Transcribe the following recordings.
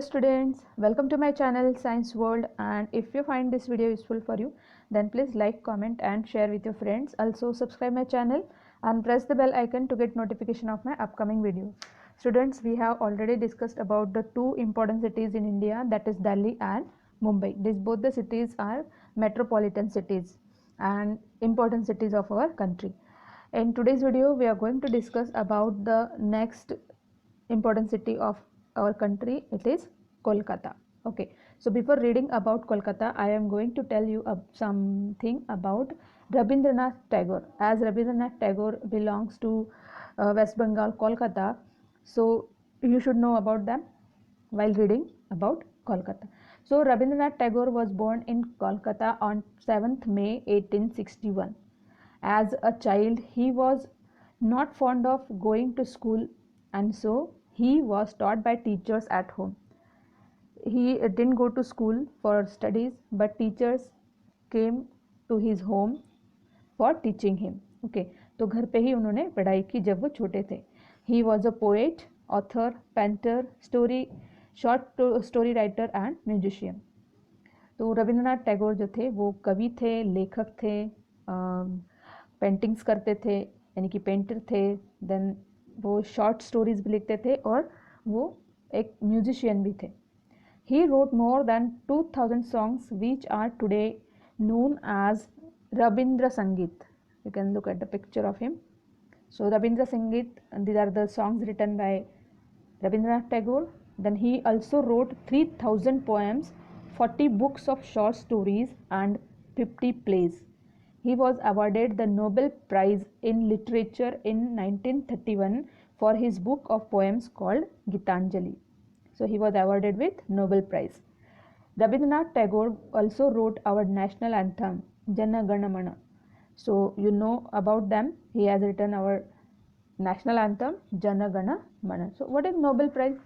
Hello students, welcome to my channel Science World, and if you find this video useful for you, then please like, comment and share with your friends. Also subscribe my channel and press the bell icon to get notification of my upcoming video. Students, we have already discussed about the two important cities in India, that is Delhi and Mumbai. These both the cities are metropolitan cities and important cities of our country. In today's video, we are going to discuss about the next important city of our country. It is Kolkata. Okay, so before reading about Kolkata, I am going to tell you something about Rabindranath Tagore. As Rabindranath Tagore belongs to West Bengal, Kolkata, so you should know about them while reading about Kolkata. So Rabindranath Tagore was born in Kolkata on 7th May 1861. As a child, he was not fond of going to school, and so he was taught by teachers at home. He didn't go to school for studies, but teachers came to his home for teaching him. Okay, तो घर पे ही उन्होंने पढ़ाई की जब वो छोटे थे. He was a poet, author, painter, short story writer and musician. तो रविंद्रनाथ टैगोर जो थे वो कवि थे, लेखक थे, पेंटिंग्स करते थे, यानी कि पेंटर थे, देन वो शॉर्ट स्टोरीज भी लिखते थे और वो एक म्यूजिशियन भी थे. He wrote more than 2000 songs which are today known as Rabindra Sangeet. You can look at the picture of him. So Rabindra Sangeet, these are the songs written by Rabindranath Tagore. Then he also wrote 3000 poems, 40 books of short stories and 50 plays. He was awarded the Nobel Prize in Literature in 1931 for his book of poems called Gitanjali. So he was awarded with Nobel Prize. Rabindranath Tagore also wrote our national anthem, Jana Gana Mana. So you know about them. He has written our national anthem, Jana Gana Mana. So what is Nobel Prize?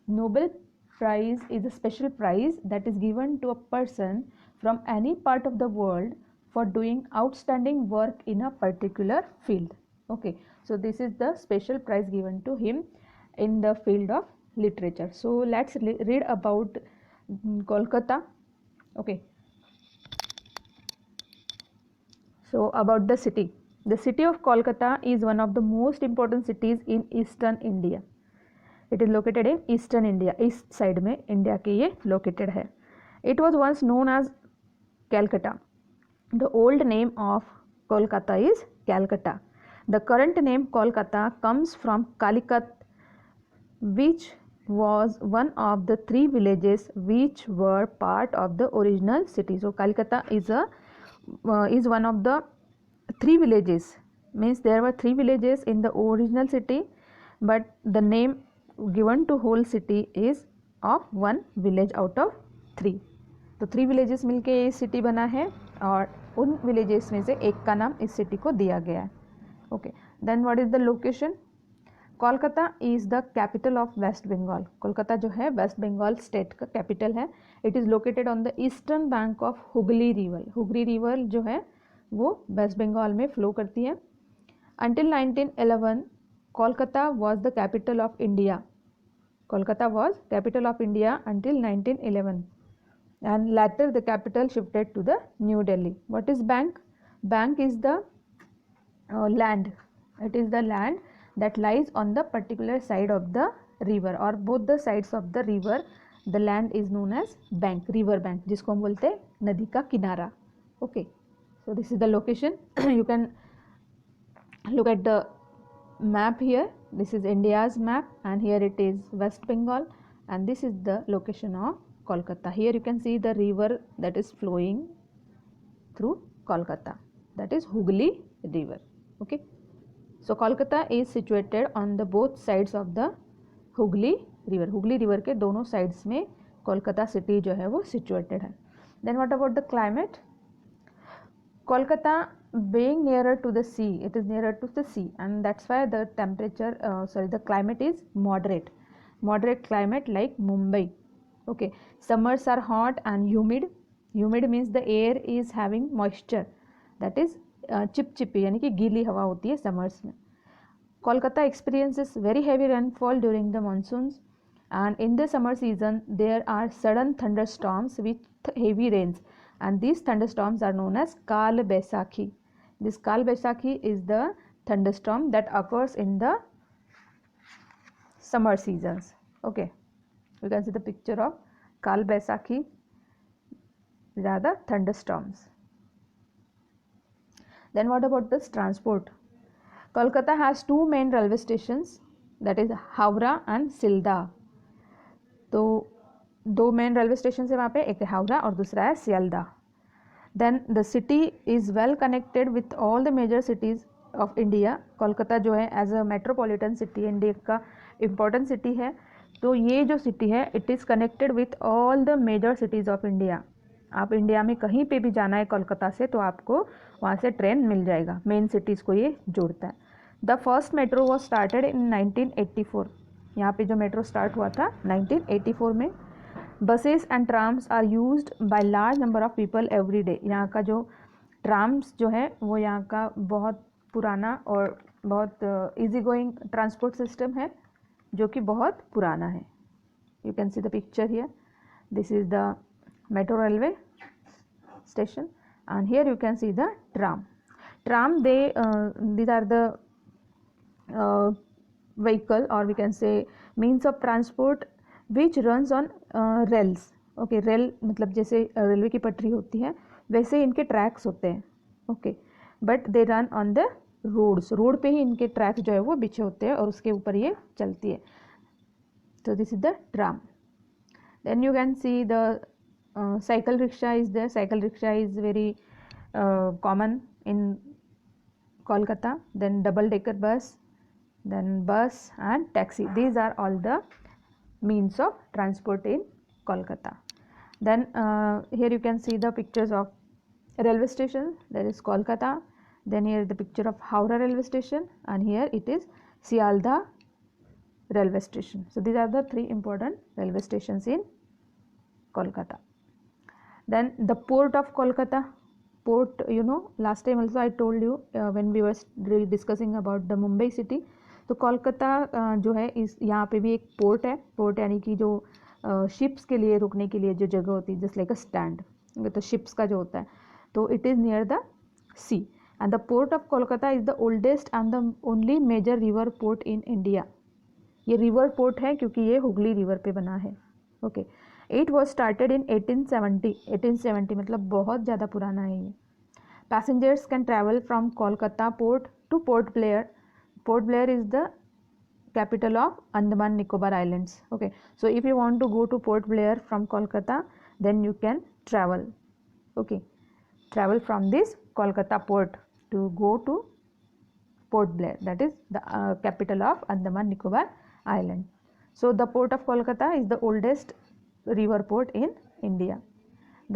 Nobel Prize is a special prize that is given to a person from any part of the world for doing outstanding work in a particular field. Okay, so this is the special prize given to him in the field of literature. So let's read about Kolkata. Okay, so about the city. The city of Kolkata is one of the most important cities in eastern India. It is located in eastern India. East side में India के ये located है. It was once known as Calcutta. The old name of Kolkata is Calcutta. The current name Kolkata comes from Calicut, which was one of the three villages which were part of the original city. So Calcutta is one of the three villages. Means there were three villages in the original city, but the name given to whole city is of one village out of three. तो three villages मिलके ये city बना है और उन villages में से एक का नाम इस सिटी को दिया गया है. Okay, then what is the location? Kolkata is the capital of West Bengal. Kolkata जो है वेस्ट बंगाल स्टेट का कैपिटल है. It is located on the eastern bank of Hooghly river. Hooghly river जो है वो वेस्ट बंगाल में फ्लो करती है. Until 1911 Kolkata was the capital of India. Kolkata was capital of India until 1911. And later the capital shifted to the New Delhi. What is bank? Bank is the land. It is the land that lies on the particular side of the river or both the sides of the river. The land is known as bank, river bank, जिसको हम बोलते हैं नदी का किनारा. Okay, so this is the location. You can look at the map here. This is India's map and here it is West Bengal and this is the location of Kolkata. Here you can see the river that is flowing through Kolkata, that is Hooghly river. Okay, so Kolkata is situated on the both sides of the Hooghly river. Hooghly river के दोनों sides में Kolkata city जो है वो situated है. Then what about the climate? Kolkata being nearer to the sea, it is nearer to the sea and that's why the temperature the climate is moderate climate like Mumbai. Okay, summers are hot and humid. Humid means the air is having moisture, that is चिपचिपी यानी कि गीली हवा होती है summers में. Kolkata experiences very heavy rainfall during the monsoons. and in the summer season there are sudden thunderstorms with heavy rains, and these thunderstorms are known as Kal Baisakhi. This Kal Baisakhi is the thunderstorm that occurs in the summer seasons. Okay, you can see the picture of Kal Baisakhi. These are the thunderstorms. Then what about this transport? Kolkata has two main railway stations, that is Howrah and Silda. तो दो main railway station है वहाँ पे, एक है हावड़ा और दूसरा है Sealdah. Then the city is well connected with all the major cities of India. Kolkata जो है as a metropolitan city India का इम्पोर्टेंट सिटी है. तो ये जो सिटी है it is connected with all the major cities of India. आप India में कहीं पे भी जाना है कोलकाता से तो आपको वहाँ से ट्रेन मिल जाएगा. मेन सिटीज़ को ये जोड़ता है. The first metro was started इन 1984. यहाँ पे जो मेट्रो स्टार्ट हुआ था 1984 में. Buses and trams are used by large number of people every day. यहाँ का जो ट्राम्स जो है वो यहाँ का बहुत पुराना और बहुत इजी गोइंग ट्रांसपोर्ट सिस्टम है जो कि बहुत पुराना है. You can see the picture here. This is the metro railway station, and here you can see the tram. These are the vehicle, or we can say means of transport which runs on rails. Okay, rail मतलब जैसे railway की पटरी होती है वैसे इनके tracks होते हैं. Okay, but they run on the roads. Road पे ही इनके ट्रैक जो है वो बिछे होते हैं और उसके ऊपर ये चलती है. तो this is the tram. Then you can see the cycle rickshaw is there. Cycle rickshaw is very common in Kolkata. Then double decker bus, then bus and taxi. These are all the means of transport in Kolkata. Then here you can see the pictures of railway station. There is Kolkata. Then here the picture of Howrah railway station, and here it is Sialda railway station. So these are the three important railway stations in Kolkata. Then the port of Kolkata. Port, you know, last time also I told you when we were discussing about the Mumbai city. तो कोलकाता जो है इस यहाँ पे भी एक port है. Port यानी कि जो शिप्स के लिए रुकने के लिए जो जगह होती है, जस्ट लाइक अ स्टैंड. तो शिप्स का जो होता है तो it is near the sea. And the port of Kolkata is the oldest and the only major river port in India. ये रिवर पोर्ट है क्योंकि ये हुगली रिवर पे बना है. Okay, it was started in 1870. 1870 मतलब बहुत ज़्यादा पुराना है ये. Passengers can travel from Kolkata port to Port Blair. Port Blair is the capital of Andaman Nicobar islands. Okay, so if you want to go to Port Blair from Kolkata then you can travel. Okay, travel from this Kolkata port to go to Port Blair, that is the capital of Andaman Nicobar island. So the port of Kolkata is the oldest river port in India.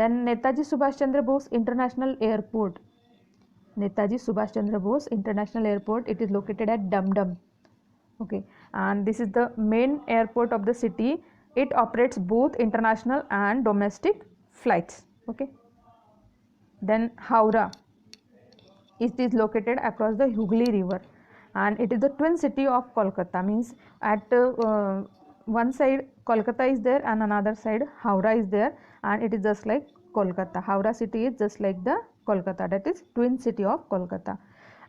Then Netaji Subhash Chandra Bose International Airport. Netaji Subhash Chandra Bose International Airport. It is located at Dum Dum. Okay, and this is the main airport of the city. It operates both international and domestic flights. Okay. Then Howrah. It is located across the Hooghly River. And it is the twin city of Kolkata. Means at one side Kolkata is there and another side Howrah is there, and it is just like Kolkata. Howrah city is just like the Kolkata, that is twin city of Kolkata.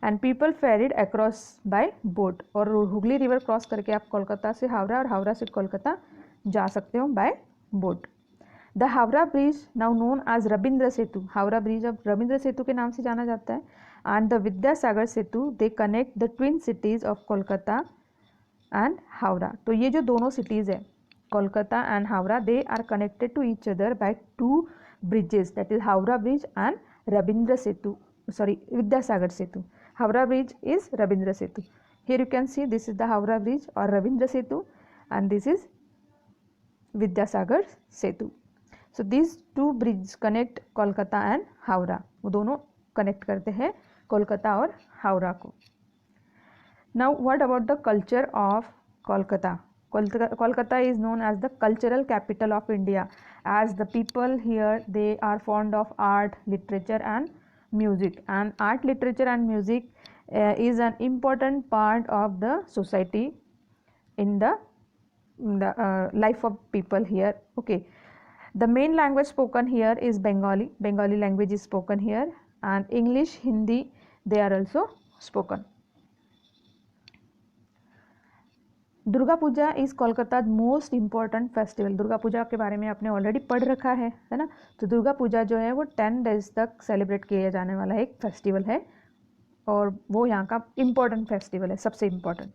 And people ferried across by boat. और Hooghly river cross करके आप कोलकाता से हावड़ा और हावड़ा से कोलकाता जा सकते हो by boat. The Howrah bridge now known as Rabindra Setu. Howrah bridge अब रविंद्र सेतु के नाम से जाना जाता है. And the Vidyasagar Setu, they connect the twin cities of Kolkata and Howrah. तो ये जो दोनों cities है Kolkata and Howrah, they are connected to each other by two bridges, that is Howrah Bridge and Rabindra Setu. Sorry, Vidyasagar Setu. Howrah Bridge is Rabindra Setu. Here you can see this is the Howrah Bridge or Rabindra Setu, and this is Vidyasagar Setu. So these two bridges connect Kolkata and Howrah. वो दोनों connect करते हैं कोलकाता और हावड़ा को. Now what about the culture of Kolkata. Kolkata is known as the cultural capital of India, as the people here they are fond of art, literature and music. And art, literature and music is an important part of the society in the the life of people here. Okay, the main language spoken here is Bengali. Bengali language is spoken here, and English, Hindi, they are also spoken. Durga Puja is Kolkata most important festival. Durga Puja के बारे में आपने already पढ़ रखा है ना. तो दुर्गा पूजा जो है वो 10 डेज तक सेलिब्रेट किया जाने वाला एक फेस्टिवल है, और वो यहाँ का इम्पॉर्टेंट फेस्टिवल है, सबसे important.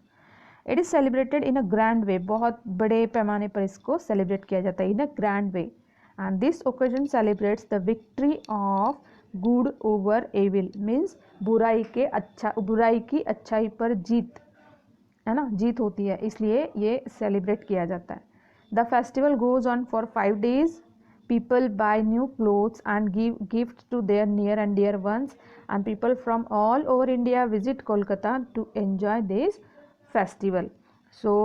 It is celebrated in a grand way. बहुत बड़े पैमाने पर इसको सेलिब्रेट किया जाता है in a grand way. And this occasion celebrates the victory of good over evil. Means बुराई की अच्छाई पर जीत, है ना, जीत होती है, इसलिए ये सेलिब्रेट किया जाता है. The festival goes on for 5 days. People buy new clothes and give gifts to their near and dear ones, and people from all over India visit Kolkata to enjoy this festival. So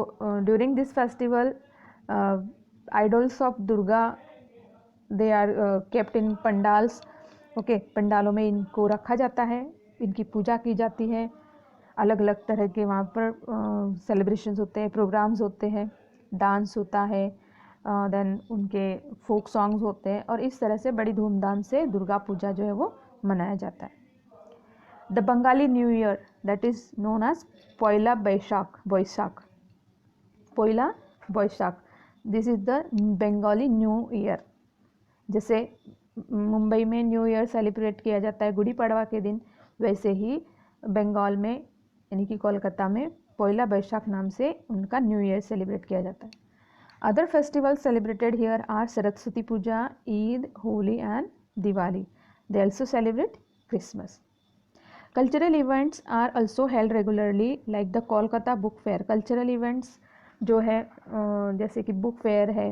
during this festival, idols of Durga, they are kept in pandals. Okay, पंडालों में इनको रखा जाता है, इनकी पूजा की जाती है. अलग अलग तरह के वहाँ पर सेलिब्रेशंस होते हैं, प्रोग्राम्स होते हैं, डांस होता है, देन उनके फोक सॉन्ग्स होते हैं, और इस तरह से बड़ी धूमधाम से दुर्गा पूजा जो है वो मनाया जाता है. The Bengali new year that is known as Poila Baishakh. Poila Baishakh, this is the Bengali new year. जैसे मुंबई में न्यू ईयर सेलिब्रेट किया जाता है गुड़ी पड़वा के दिन, वैसे ही बंगाल में यानी कि कोलकाता में पोइला बैशाख नाम से उनका न्यू ईयर सेलिब्रेट किया जाता है. Other festivals celebrated here are Saraswati Puja, Eid, Holi and Diwali. They also celebrate Christmas. Cultural events are also held regularly like the Kolkata book fair. Cultural events जो है जैसे कि बुक फेयर है,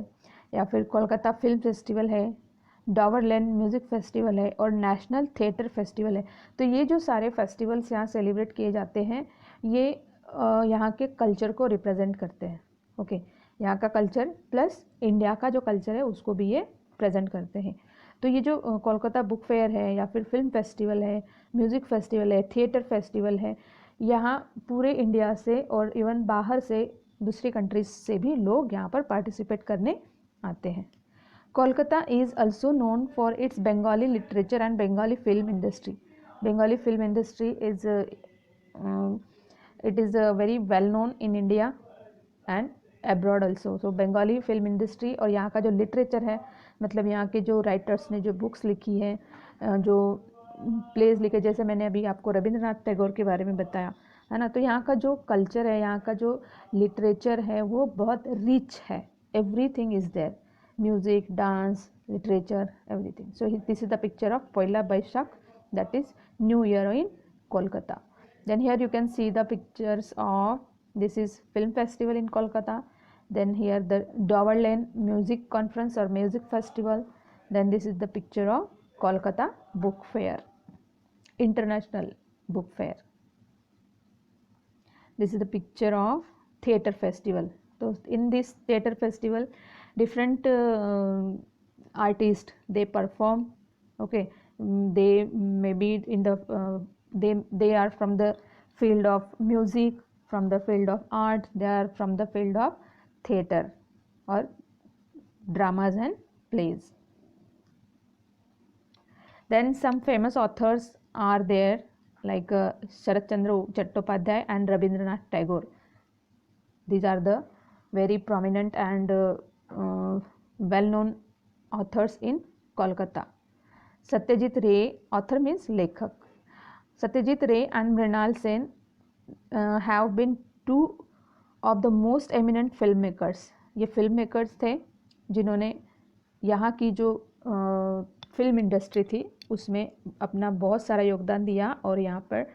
या फिर कोलकाता फिल्म फेस्टिवल है, डॉवरलैंड म्यूज़िक फेस्टिवल है, और नेशनल थिएटर फेस्टिवल है. तो ये जो सारे फेस्टिवल्स यहाँ सेलिब्रेट किए जाते हैं, ये यहाँ के कल्चर को रिप्रेजेंट करते हैं. ओके, यहाँ का कल्चर प्लस इंडिया का जो कल्चर है उसको भी ये प्रेजेंट करते हैं. तो ये जो कोलकाता बुक फेयर है, या फिर फिल्म फेस्टिवल है, म्यूज़िक फेस्टिवल है, थिएटर फेस्टिवल है, यहाँ पूरे इंडिया से और इवन बाहर से दूसरी कंट्रीज से भी लोग यहाँ पर पार्टिसिपेट करने आते हैं. Kolkata is also known for its Bengali literature and Bengali film industry. Bengali film industry is very well known in India and abroad also. So Bengali film industry और यहाँ का जो literature है, मतलब यहाँ के जो writers ने जो books लिखी है, जो plays लिखे, जैसे मैंने अभी आपको रविंद्रनाथ टैगोर के बारे में बताया है ना. तो यहाँ का जो culture है, यहाँ का जो literature है, वो बहुत rich है. Everything is there. Music, dance, literature, everything. So this is the picture of Poila Baishakh, that is New Year in Kolkata. Then here you can see the pictures of, this is film festival in Kolkata. Then here the Doverland Music Conference or Music Festival. Then this is the picture of Kolkata Book Fair, International Book Fair. This is the picture of Theatre Festival. So in this theatre festival, different artists they perform. Okay, they may be in the they are from the field of music, from the field of art, they are from the field of theatre or dramas and plays. Then some famous authors are there like Sharat Chandra Chattopadhyay and Rabindranath Tagore. These are the very prominent and well-known authors in Kolkata. Satyajit Ray, author means lekhak. Satyajit Ray and Mrinal Sen have been two of the most eminent filmmakers. ये filmmakers थे जिन्होंने यहाँ की जो film industry थी उसमें अपना बहुत सारा योगदान दिया, और यहाँ पर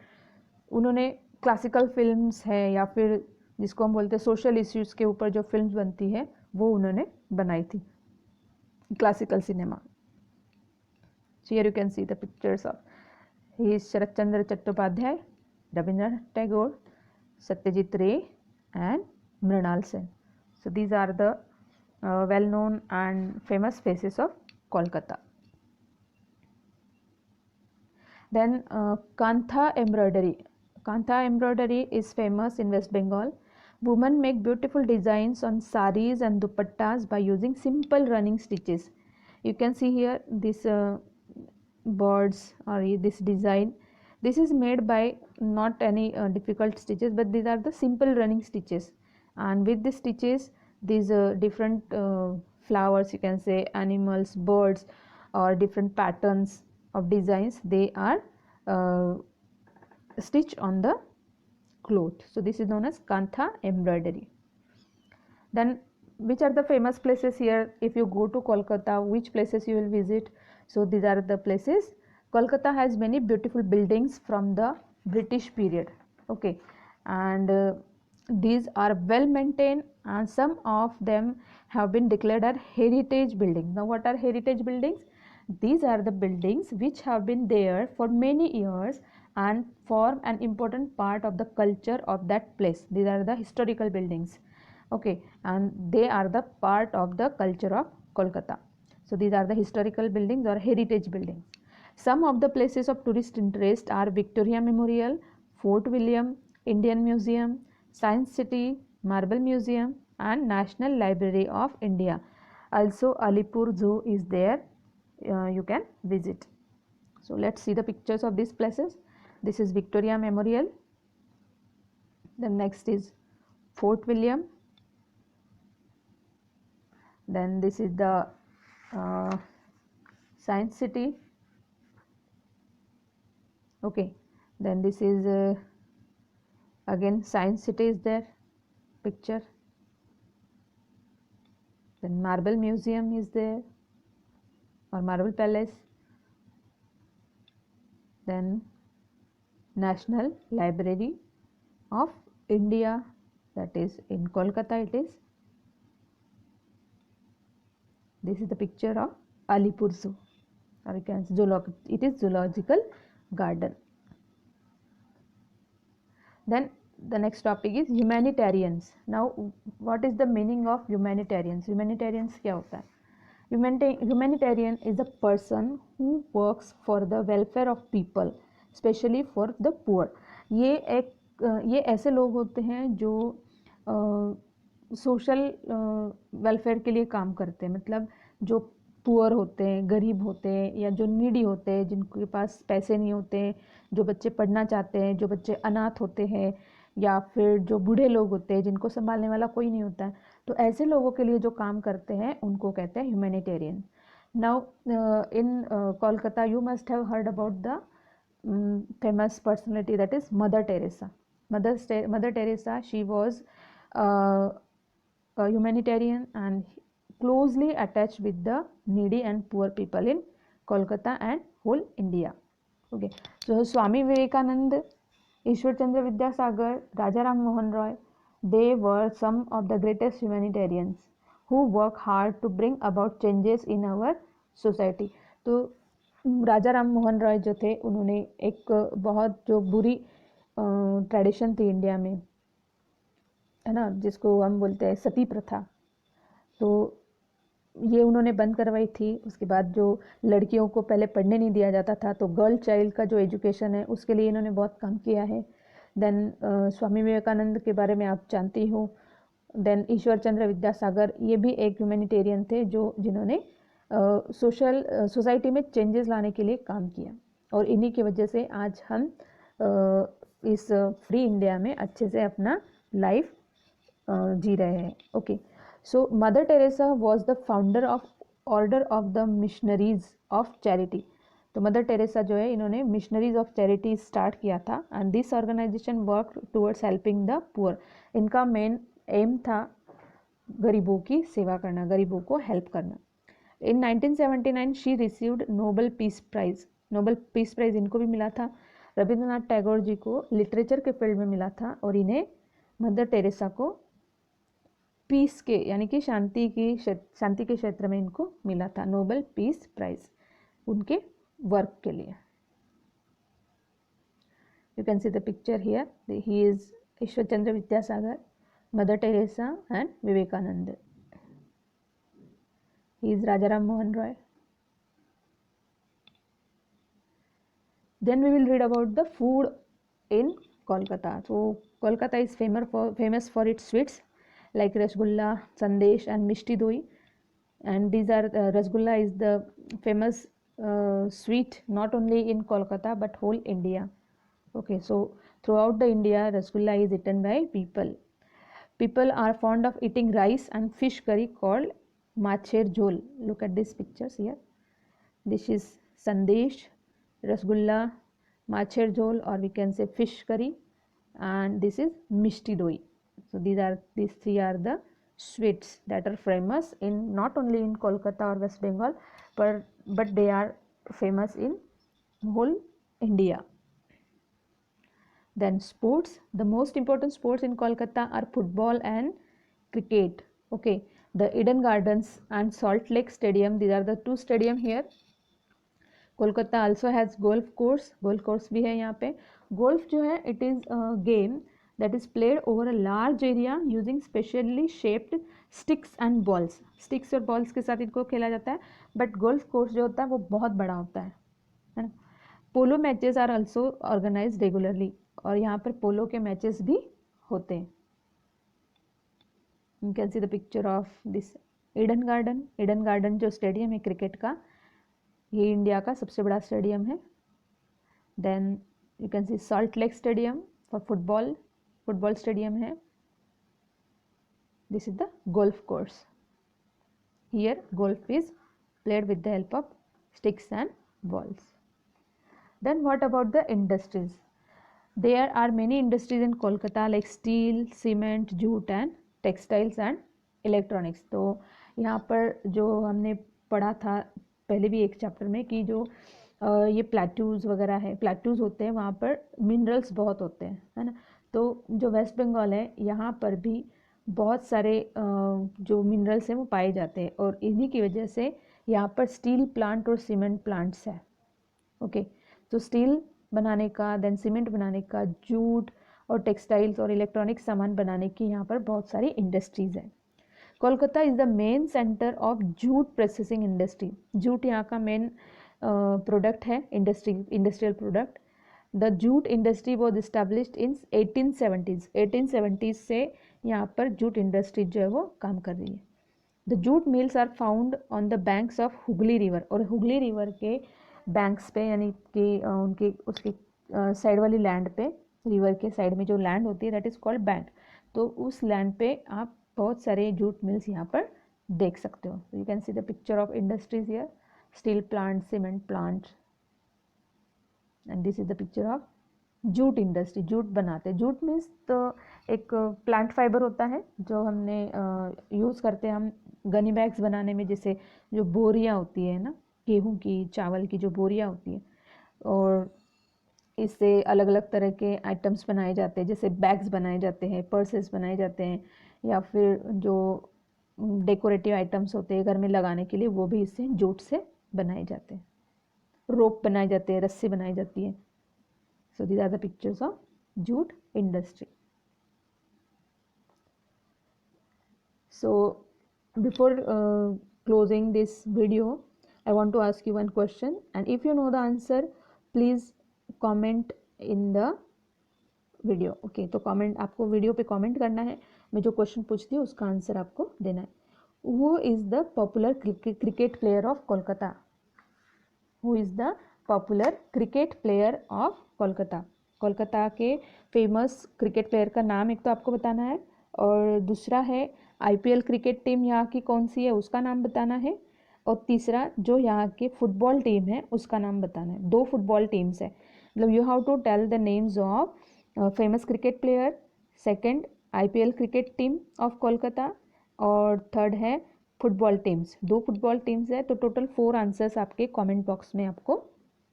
उन्होंने क्लासिकल फिल्म्स है या फिर जिसको हम बोलते हैं सोशल इश्यूज़ के ऊपर जो फिल्म्स बनती है वो उन्होंने बनाई थी, classical cinema. So here you can see the pictures of he is Sharat Chandra Chattopadhyay, Rabindranath Tagore, Satyajit Ray and Mrinal Sen. So these are the well-known and famous faces of Kolkata. Then Kantha embroidery. Kantha embroidery is famous in West Bengal. Women make beautiful designs on saris and dupattas by using simple running stitches. You can see here this birds or this design. This is made by not any difficult stitches, but these are the simple running stitches, and with the stitches these different flowers, you can say animals, birds, or different patterns of designs, they are stitched on the cloth. So this is known as kantha embroidery. Then which are the famous places here? If you go to Kolkata, which places you will visit? So these are the places. Kolkata has many beautiful buildings from the British period. Okay, and these are well maintained, and some of them have been declared as heritage buildings. Now what are heritage buildings? These are the buildings which have been there for many years and form an important part of the culture of that place. These are the historical buildings. Okay, and they are the part of the culture of Kolkata. So these are the historical buildings or heritage buildings. Some of the places of tourist interest are Victoria Memorial, Fort William, Indian Museum, Science City, Marble Museum, and National Library of India. Also Alipur Zoo is there, you can visit. So let's see the pictures of these places. This is Victoria Memorial. The next is Fort William. Then this is the Science City. Okay, then this is again Science City is there picture. Then Marble Museum is there, or Marble Palace. Then National Library of India, that is in Kolkata it is. This is the picture of Alipur Zoo, or you can it is zoological garden. Then the next topic is humanitarians. Now what is the meaning of humanitarians? Humanitarians क्या होता है? Humanitarian is a person who works for the welfare of people, especially for the poor. ये ऐसे लोग होते हैं जो social welfare के लिए काम करते हैं, मतलब जो पुअर होते हैं, गरीब होते हैं, या जो नीडी होते हैं, जिनके पास पैसे नहीं होते हैं, जो बच्चे पढ़ना चाहते हैं, जो बच्चे अनाथ होते हैं, या फिर जो बूढ़े लोग होते हैं जिनको संभालने वाला कोई नहीं होता है, तो ऐसे लोगों के लिए जो काम करते हैं उनको कहते हैं humanitarian. Now in Kolkata you must have heard about the famous personality, that is Mother Teresa. Mother Teresa, she was a humanitarian and closely attached with the needy and poor people in Kolkata and whole India. Okay, so Swami Vivekananda, Ishwar Chandra Vidyasagar, Raja Ram Mohan Roy, they were some of the greatest humanitarians who work hard to bring about changes in our society. तो राजा राम मोहन रॉय जो थे, उन्होंने एक बहुत जो बुरी tradition थी India में, है ना, जिसको हम बोलते हैं सती प्रथा, तो ये उन्होंने बंद करवाई थी. उसके बाद जो लड़कियों को पहले पढ़ने नहीं दिया जाता था, तो गर्ल चाइल्ड का जो एजुकेशन है उसके लिए इन्होंने बहुत काम किया है. देन स्वामी विवेकानंद के बारे में आप जानती हो. देन ईश्वर चंद्र विद्यासागर, ये भी एक ह्यूमैनिटेरियन थे जिन्होंने सोसाइटी में चेंजेस लाने के लिए काम किया, और इन्हीं की वजह से आज हम इस फ्री इंडिया में अच्छे से अपना लाइफ जी रहे हैं. Okay, so mother Teresa was the founder of order of the missionaries of charity. तो मदर टेरेसा जो है, इन्होंने मिशनरीज ऑफ चैरिटी स्टार्ट किया था, and this organisation work towards helping the poor. इनका मेन एम था गरीबों की सेवा करना, गरीबों को हेल्प करना. In 1979 she received Nobel Peace Prize. Nobel peace prize इनको भी मिला था. रविंद्रनाथ टैगोर जी को लिटरेचर के फील्ड में मिला था, और इन्हें मदर टेरेसा को पीस के यानी कि शांति के क्षेत्र में इनको मिला था नोबेल पीस प्राइज उनके वर्क के लिए. You can see the picture here. He is Ishwar Chandra Vidyasagar, mother Teresa and Vivekananda. He is Rajaram Mohan Roy. Then we will read about the food in Kolkata. So Kolkata is famous for its sweets like rasgulla, sandesh and mishti doi. And these are rasgulla is the famous sweet not only in Kolkata but whole India. Okay, so throughout the India rasgulla is eaten by people. People are fond of eating rice and fish curry called macher jhol. Look at these pictures here. This is sandesh, rasgulla, macher jhol, or we can say fish curry, and this is mishti doi. So these three are the sweets that are famous in not only in Kolkata or West Bengal, but they are famous in whole India. Then sports, the most important sports in Kolkata are football and cricket. Okay, the Eden Gardens and Salt Lake Stadium, these are the two stadium here. Kolkata also has golf course भी है यहाँ पे. Golf जो है it is game that is played over a large area using specially shaped sticks and balls. Sticks और balls के साथ इनको खेला जाता है, बट गोल्फ कोर्स जो होता है वो बहुत बड़ा होता है ना. Polo matches are also organize regularly, और यहाँ पर पोलो के मैचेस भी होते हैं. You can see the picture of this Eden Garden. Eden Garden जो स्टेडियम है क्रिकेट का, ये इंडिया का सबसे बड़ा स्टेडियम है. Then you can see Salt Lake stadium for football stadium है. This is the golf course. Here golf is played with the help of sticks and balls. Then what about the industries? There are many industries in Kolkata like steel, cement, jute and textiles and electronics. तो यहाँ पर जो हमने पढ़ा था पहले भी एक चैप्टर में कि जो ये प्लेट्यूज़ वगैरह है, प्लेट्यूज़ होते हैं वहाँ पर मिनरल्स बहुत होते हैं, है ना. तो जो वेस्ट बंगाल है यहाँ पर भी बहुत सारे जो मिनरल्स हैं वो पाए जाते हैं, और इन्हीं की वजह से यहाँ पर स्टील प्लांट और सीमेंट प्लांट्स है. ओके, तो स्टील बनाने का, देन सीमेंट बनाने का, जूट और टेक्सटाइल्स और इलेक्ट्रॉनिक सामान बनाने की यहाँ पर बहुत सारी इंडस्ट्रीज़ हैं. Kolkata is the main centre of jute processing industry. Jute यहाँ का मेन प्रोडक्ट है, industrial product. The jute industry was established in 1870s. 1870s से यहाँ पर जूट इंडस्ट्री जो है वो काम कर रही है. The jute mills are found on the banks of Hooghly river, और हुगली रिवर के बैंक्स पे, यानी कि उनके उसके साइड वाली लैंड पे, रिवर के साइड में जो लैंड होती है दैट इज़ कॉल्ड बैंक. तो उस लैंड पे आप बहुत सारे जूट मिल्स यहाँ पर देख सकते हो. You can see the picture of industries here, steel plant, cement plant, and this is the picture of jute industry. Jute बनाते हैं. जूट मीन्स तो एक प्लांट फाइबर होता है जो हमने यूज़ करते हैं हम गनी बैग्स बनाने में. जैसे जो बोरियाँ होती है ना, गेहूँ की, चावल की जो बोरियाँ होती है, और इससे अलग अलग तरह के आइटम्स बनाए जाते हैं. जैसे बैग्स बनाए जाते हैं, पर्सेस बनाए जाते हैं, या फिर जो डेकोरेटिव आइटम्स होते हैं घर में लगाने के लिए, वो भी इससे जूट से बनाए जाते हैं. रोप बनाए जाते हैं, रस्सी बनाई जाती है. So these are the pictures of jute industry. So before closing this video, I want to ask you one question, and if you know the answer, please comment in the video. Okay, तो comment आपको video पे comment करना है. मैं जो question पूछती हूँ उसका आंसर आपको देना है. Who is the popular cricket player of Kolkata? Who is the popular cricket player of Kolkata? Kolkata के फेमस क्रिकेट प्लेयर का नाम एक तो आपको बताना है, और दूसरा है IPL क्रिकेट टीम यहाँ की कौन सी है उसका नाम बताना है, और तीसरा जो यहाँ के फुटबॉल टीम है उसका नाम बताना है. 2 फुटबॉल टीम्स है, मतलब you have to tell the names of famous cricket player, second IPL cricket team of Kolkata, और थर्ड है फुटबॉल टीम्स. 2 फुटबॉल टीम्स है, तो टोटल 4 आंसर्स आपके कमेंट बॉक्स में आपको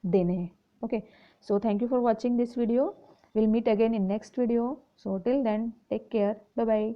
देने हैं. Okay, so thank you for watching this video. Will meet again in next video. So till then take care, bye bye.